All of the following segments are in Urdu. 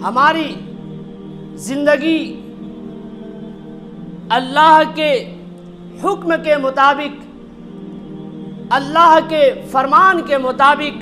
ہماری زندگی اللہ کے حکم کے مطابق، اللہ کے فرمان کے مطابق،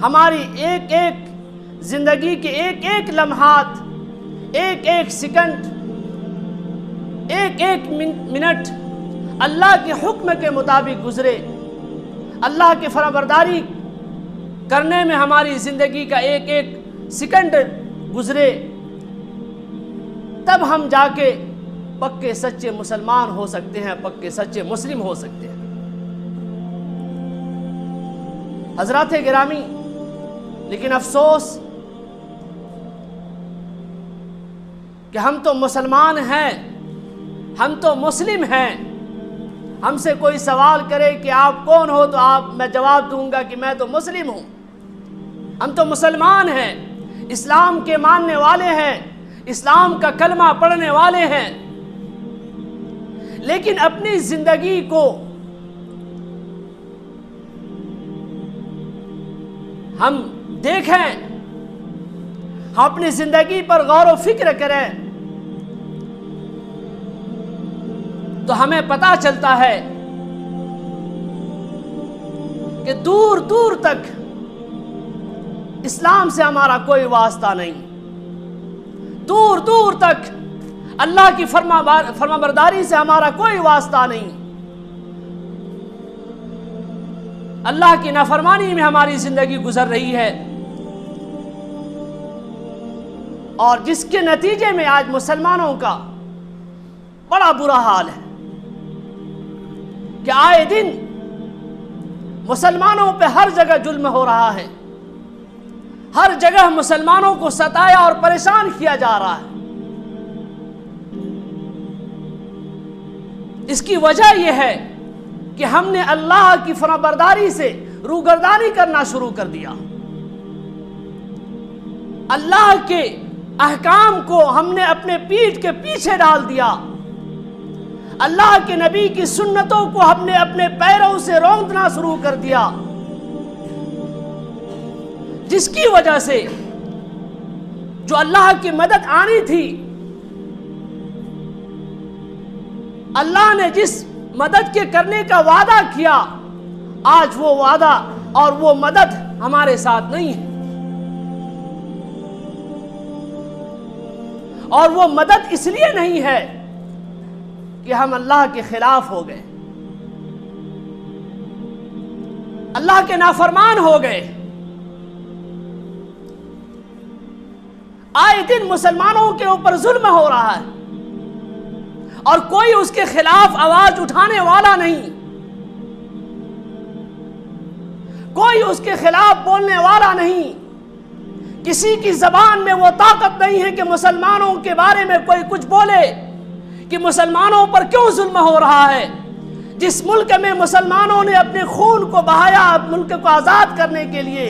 ہماری ایک ایک زندگی کے ایک ایک لمحات، ایک ایک سیکنڈ، ایک ایک منٹ اللہ کے حکم کے مطابق گزرے، اللہ کی فرمانبرداری کرنے میں ہماری زندگی کا ایک ایک سیکنڈ گزرے، تب ہم جا کے پکے سچے مسلمان ہو سکتے ہیں، پکے سچے مسلم ہو سکتے ہیں۔ حضرات گرامی، لیکن افسوس کہ ہم تو مسلمان ہیں، ہم تو مسلم ہیں۔ ہم سے کوئی سوال کرے کہ آپ کون ہو تو میں جواب دوں گا کہ میں تو مسلم ہوں۔ ہم تو مسلمان ہیں، اسلام کے ماننے والے ہیں، اسلام کا کلمہ پڑھنے والے ہیں، لیکن اپنی زندگی کو ہم دیکھیں، ہم اپنی زندگی پر غور و فکر کریں تو ہمیں پتہ چلتا ہے کہ دور دور تک اسلام سے ہمارا کوئی واسطہ نہیں، دور دور تک اللہ کی فرمانبرداری سے ہمارا کوئی واسطہ نہیں، اللہ کی نافرمانی میں ہماری زندگی گزر رہی ہے، اور جس کے نتیجے میں آج مسلمانوں کا بڑا برا حال ہے کہ آئے دن مسلمانوں پہ ہر جگہ ظلم ہو رہا ہے، ہر جگہ مسلمانوں کو ستایا اور پریشان کیا جا رہا ہے۔ اس کی وجہ یہ ہے کہ ہم نے اللہ کی فرمانبرداری سے روگردانی کرنا شروع کر دیا، اللہ کے احکام کو ہم نے اپنے پیٹھ کے پیچھے ڈال دیا، اللہ کے نبی کی سنتوں کو ہم نے اپنے پیروں سے روندنا شروع کر دیا، جس کی وجہ سے جو اللہ کی مدد آنی تھی، اللہ نے جس مدد کے کرنے کا وعدہ کیا، آج وہ وعدہ اور وہ مدد ہمارے ساتھ نہیں ہے، اور وہ مدد اس لیے نہیں ہے کہ ہم اللہ کے خلاف ہو گئے، اللہ کے نافرمان ہو گئے۔ آئے دن مسلمانوں کے اوپر ظلم ہو رہا ہے اور کوئی اس کے خلاف آواز اٹھانے والا نہیں، کوئی اس کے خلاف بولنے والا نہیں، کسی کی زبان میں وہ طاقت نہیں ہے کہ مسلمانوں کے بارے میں کوئی کچھ بولے کہ مسلمانوں پر کیوں ظلم ہو رہا ہے۔ جس ملک میں مسلمانوں نے اپنے خون کو بہایا ملک کو آزاد کرنے کے لیے،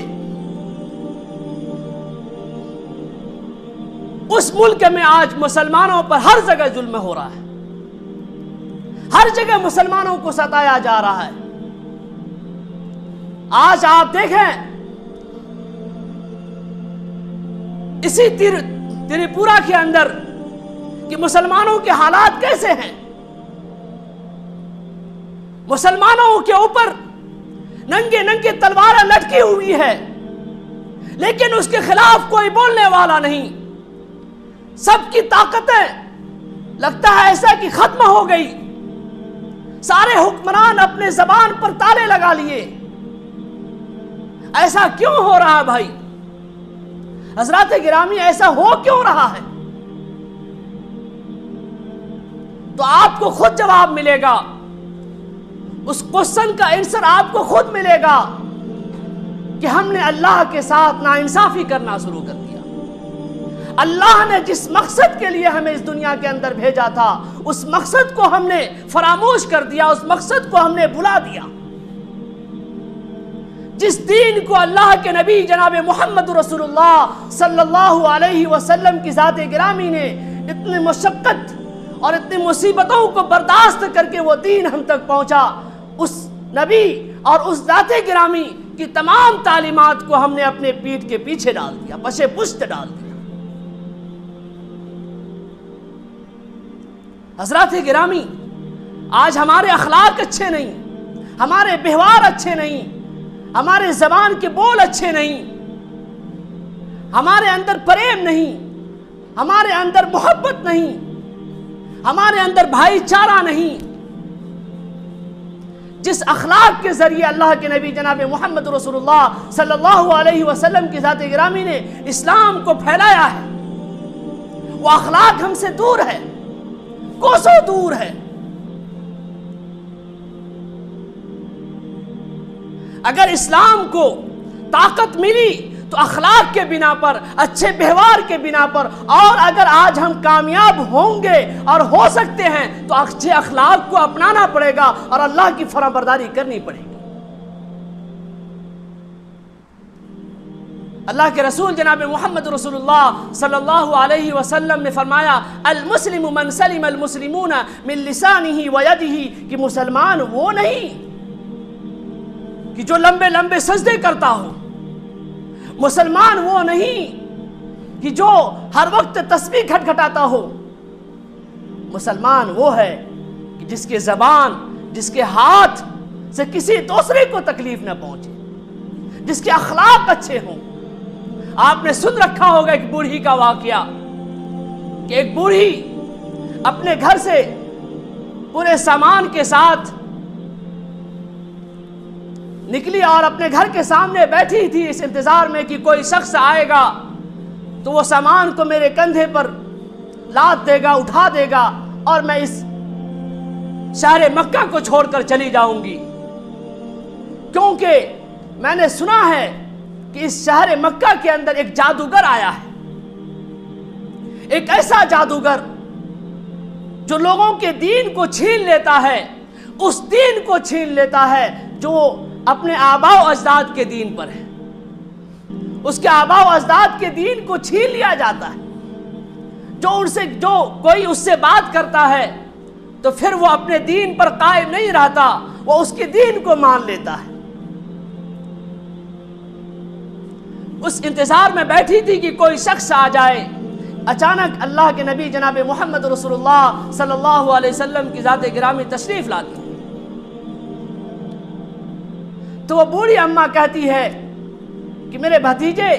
اس ملک میں آج مسلمانوں پر ہر جگہ ظلم ہو رہا ہے، ہر جگہ مسلمانوں کو ستایا جا رہا ہے۔ آج آپ دیکھیں اسی تریپورہ کے اندر کہ مسلمانوں کے حالات کیسے ہیں، مسلمانوں کے اوپر ننگے ننگے تلواریں لٹکی ہوئی ہے، لیکن اس کے خلاف کوئی بولنے والا نہیں، سب کی طاقتیں لگتا ہے ایسا کہ ختم ہو گئی، سارے حکمران اپنے زبان پر تالے لگا لیے۔ ایسا کیوں ہو رہا ہے بھائی؟ حضرات گرامی، ایسا ہو کیوں رہا ہے؟ تو آپ کو خود جواب ملے گا، اس کوسچن کا آنسر آپ کو خود ملے گا کہ ہم نے اللہ کے ساتھ ناانصافی کرنا شروع کر دیا۔ اللہ نے جس مقصد کے لیے ہمیں اس دنیا کے اندر بھیجا تھا، اس مقصد کو ہم نے فراموش کر دیا، اس مقصد کو ہم نے بھلا دیا۔ جس دین کو اللہ کے نبی جناب محمد رسول اللہ صلی اللہ علیہ وسلم کی ذات گرامی نے اتنی مشقت اور اتنی مصیبتوں کو برداشت کر کے وہ دین ہم تک پہنچا، اس نبی اور اس ذات گرامی کی تمام تعلیمات کو ہم نے اپنے پیٹھ کے پیچھے ڈال دیا، پشے پشت ڈال دیا۔ حضرات گرامی، آج ہمارے اخلاق اچھے نہیں، ہمارے بہوار اچھے نہیں، ہمارے زبان کے بول اچھے نہیں، ہمارے اندر پریم نہیں، ہمارے اندر محبت نہیں، ہمارے اندر بھائی چارہ نہیں۔ جس اخلاق کے ذریعے اللہ کے نبی جناب محمد رسول اللہ صلی اللہ علیہ وسلم کی ذات گرامی نے اسلام کو پھیلایا ہے، وہ اخلاق ہم سے دور ہے، کوسوں دور ہے۔ اگر اسلام کو طاقت ملی تو اخلاق کے بنا پر، اچھے بہوار کے بنا پر، اور اگر آج ہم کامیاب ہوں گے اور ہو سکتے ہیں تو اچھے اخلاق کو اپنانا پڑے گا اور اللہ کی فرمانبرداری کرنی پڑے گی۔ اللہ کے رسول جناب محمد رسول اللہ صلی اللہ علیہ وسلم نے فرمایا، المسلم من سلم المسلمون من لسانہ ویدہ، کہ مسلمان وہ نہیں کہ جو لمبے لمبے سجدے کرتا ہو، مسلمان وہ نہیں کہ جو ہر وقت تسبیح کھٹکھٹاتا ہو، مسلمان وہ ہے کہ جس کے زبان، جس کے ہاتھ سے کسی دوسرے کو تکلیف نہ پہنچے، جس کے اخلاق اچھے ہوں۔ آپ نے سن رکھا ہوگا ایک بوڑھی کا واقعہ کہ ایک بوڑھی اپنے گھر سے پورے سامان کے ساتھ نکلی اور اپنے گھر کے سامنے بیٹھی تھی اس انتظار میں کہ کوئی شخص آئے گا تو وہ سامان کو میرے کندھے پر لاد دے گا، اٹھا دے گا، اور میں اس شہر مکہ کو چھوڑ کر چلی جاؤں گی، کیونکہ میں نے سنا ہے کہ اس شہر مکہ کے اندر ایک جادوگر آیا ہے، ایک ایسا جادوگر جو لوگوں کے دین کو چھین لیتا ہے، اس دین کو چھین لیتا ہے جو اپنے آباء و اجداد کے دین پر ہے۔ اس کے آباء و اجداد کے دین کو چھین لیا جاتا ہے۔ جو کوئی اس سے بات کرتا ہے تو پھر وہ اپنے دین پر قائم نہیں رہتا، وہ اس کے دین کو مان لیتا ہے۔ اس انتظار میں بیٹھی تھی کہ کوئی شخص آ جائے۔ اچانک اللہ کے نبی جناب محمد رسول اللہ صلی اللہ علیہ وسلم کی ذات گرامی تشریف لاتی، تو وہ بوڑھی اماں کہتی ہے کہ میرے بھتیجے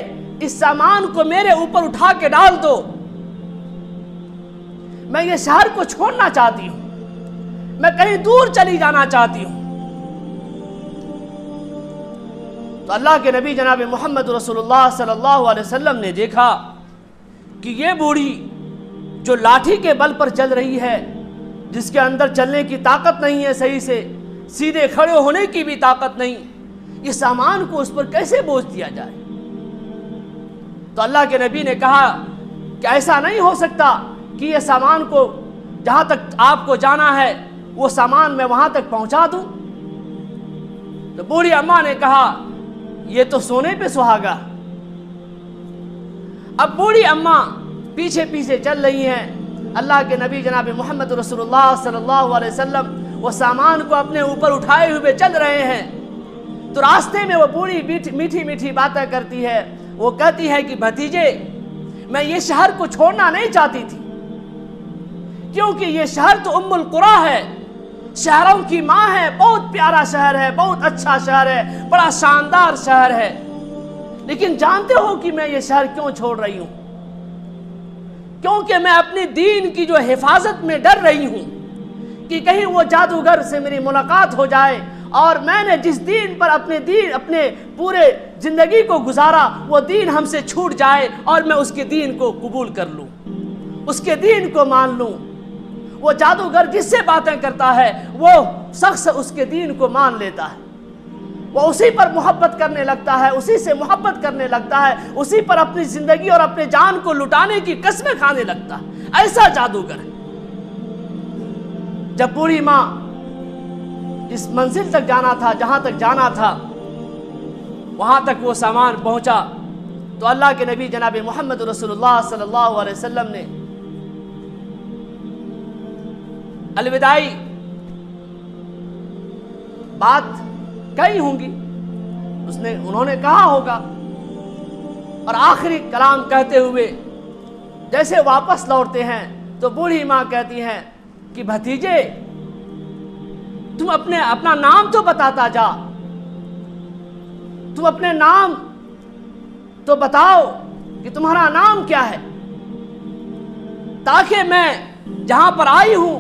اس سامان کو میرے اوپر اٹھا کے ڈال دو، میں یہ شہر کو چھوڑنا چاہتی ہوں، میں کہیں دور چلی جانا چاہتی ہوں۔ تو اللہ کے نبی جناب محمد رسول اللہ صلی اللہ علیہ وسلم نے دیکھا کہ یہ بوڑھی جو لاٹھی کے بل پر چل رہی ہے، جس کے اندر چلنے کی طاقت نہیں ہے، صحیح سے سیدھے کھڑے ہونے کی بھی طاقت نہیں، یہ سامان کو اس پر کیسے بوجھ دیا جائے؟ تو اللہ کے نبی نے کہا کہ ایسا نہیں ہو سکتا کہ یہ سامان کو جہاں تک آپ کو جانا ہے وہ سامان میں وہاں تک پہنچا دوں۔ تو بوڑھی اماں نے کہا یہ تو سونے پہ سہاگا۔ اب بوڑھی اماں پیچھے پیچھے چل رہی ہیں، اللہ کے نبی جناب محمد رسول اللہ صلی اللہ علیہ وسلم وہ سامان کو اپنے اوپر اٹھائے ہوئے چل رہے ہیں۔ تو راستے میں وہ بوڑھی میٹھی میٹھی باتیں کرتی ہے، وہ کہتی ہے کہ بھتیجے میں یہ شہر کو چھوڑنا نہیں چاہتی تھی، کیونکہ یہ شہر تو ام القریٰ ہے، شہروں کی ماں ہے، بہت پیارا شہر ہے، بہت اچھا شہر ہے، بڑا شاندار شہر ہے، لیکن جانتے ہو کہ میں یہ شہر کیوں چھوڑ رہی ہوں؟ کیونکہ میں اپنی دین کی جو حفاظت میں ڈر رہی ہوں کہ کہیں وہ جادوگر سے میری ملاقات ہو جائے اور میں نے جس دین پر اپنے پورے زندگی کو گزارا وہ دین ہم سے چھوٹ جائے اور میں اس کے دین کو قبول کر لوں، اس کے دین کو مان لوں۔ وہ جادوگر جس سے باتیں کرتا ہے وہ شخص اس کے دین کو مان لیتا ہے، وہ اسی پر محبت کرنے لگتا ہے، اسی سے محبت کرنے لگتا ہے، اسی پر اپنی زندگی اور اپنے جان کو لٹانے کی قسمیں کھانے لگتا ہے۔ ایسا جادوگر ہے۔ جب بوڑھی ماں اس منزل تک جانا تھا، جہاں تک جانا تھا، وہاں تک وہ سامان پہنچا تو اللہ کے نبی جناب محمد رسول اللہ صلی اللہ علیہ وسلم نے الوداعی بات کہی ہوں گی، انہوں نے کہا ہوگا، اور آخری کلام کہتے ہوئے جیسے واپس لوٹتے ہیں تو بوڑھی ماں کہتی ہیں کہ بھتیجے تم اپنا نام تو بتاتا جا، تم اپنے نام تو بتاؤ کہ تمہارا نام کیا ہے، تاکہ میں جہاں پر آئی ہوں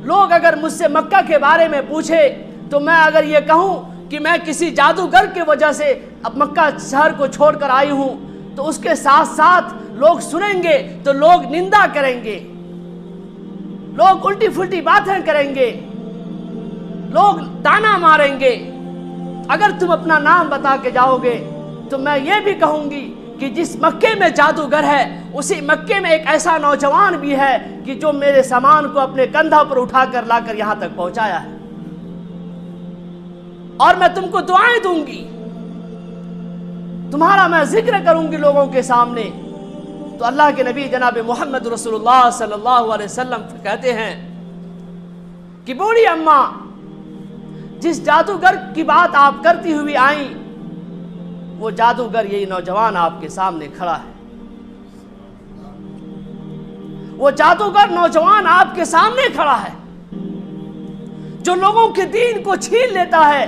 لوگ اگر مجھ سے مکہ کے بارے میں پوچھے تو میں اگر یہ کہوں کہ میں کسی جادوگر کی وجہ سے اب مکہ شہر کو چھوڑ کر آئی ہوں تو اس کے ساتھ ساتھ لوگ سنیں گے تو لوگ نندا کریں گے، لوگ الٹی پھلٹی باتیں کریں گے، لوگ تانا ماریں گے۔ اگر تم اپنا نام بتا کے جاؤ گے تو میں یہ بھی کہوں گی کہ جس مکے میں جادوگر ہے اسی مکے میں ایک ایسا نوجوان بھی ہے کہ جو میرے سامان کو اپنے کندھا پر اٹھا کر لا کر یہاں تک پہنچایا ہے، اور میں تم کو دعائیں دوں گی، تمہارا میں ذکر کروں گی لوگوں کے سامنے۔ تو اللہ کے نبی جناب محمد رسول اللہ صلی اللہ علیہ وسلم کہتے ہیں کہ بوڑھی اماں، جس جادوگر کی بات آپ کرتی ہوئی آئیں وہ جادوگر یہی نوجوان آپ کے سامنے کھڑا ہے، وہ جادوگر نوجوان آپ کے سامنے کھڑا ہے جو لوگوں کے دین کو چھین لیتا ہے،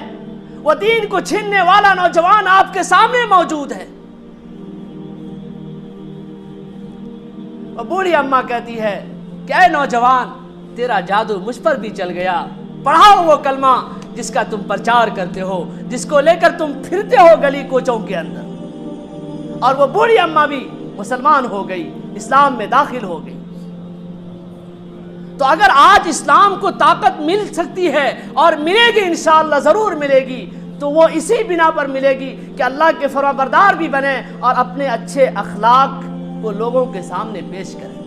وہ دین کو چھیننے والا نوجوان آپ کے سامنے موجود ہے۔ اور بوڑھی اماں کہتی ہے کہ اے نوجوان، تیرا جادو مجھ پر بھی چل گیا، پڑھاؤ وہ کلمہ جس کا تم پرچار کرتے ہو، جس کو لے کر تم پھرتے ہو گلی کوچوں کے اندر۔ اور وہ بوڑھی اماں بھی مسلمان ہو گئی، اسلام میں داخل ہو گئی۔ تو اگر آج اسلام کو طاقت مل سکتی ہے اور ملے گی، انشاءاللہ ضرور ملے گی، تو وہ اسی بنا پر ملے گی کہ اللہ کے فرمانبردار بھی بنے اور اپنے اچھے اخلاق کو لوگوں کے سامنے پیش کریں۔